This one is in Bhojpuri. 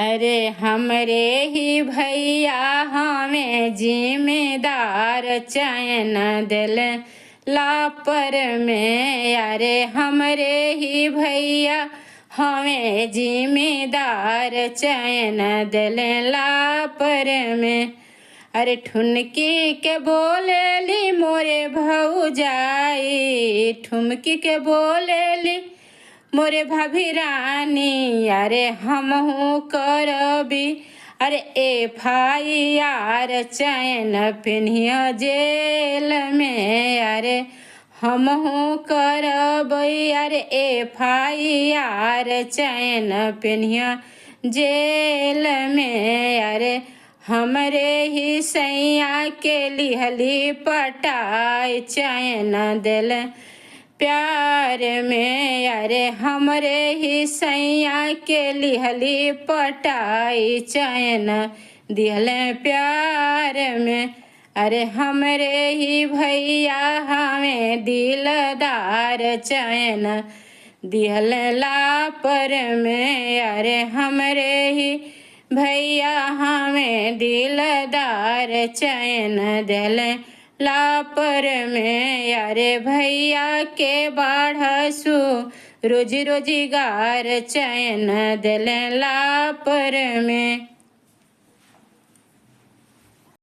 अरे हमरे ही भैया हमें जिम्मेदार चैन दिल लापर में। अरे हमरे ही भैया हमें जिम्मेदार चैन दिल लापर में। अरे ठुनकी के बोलेली मोरे भौजाई, ठुमकी के बोलेली मोरे भाभी रानी। अरे हमहू करबी अरे FIR चैन पेन्हिया जेल में। अरे हमहू करबई अरे FIR चैन पेन्हिया जेल में। अरे हमरे ही सैया के लिहली पटाई चैन दिल प्यार में। अरे हमरे ही सैया के लिहली पटाई चैन दिल प्यार में। अरे हमरे ही भैया हमें दिलदार चैन दिल लापर में। अरे हमरे ही भैया हमें दिलदार चैन दिल लापर में। अरे भैया के बाढ़सु रोजी रोजगार चैन दिल लापर में।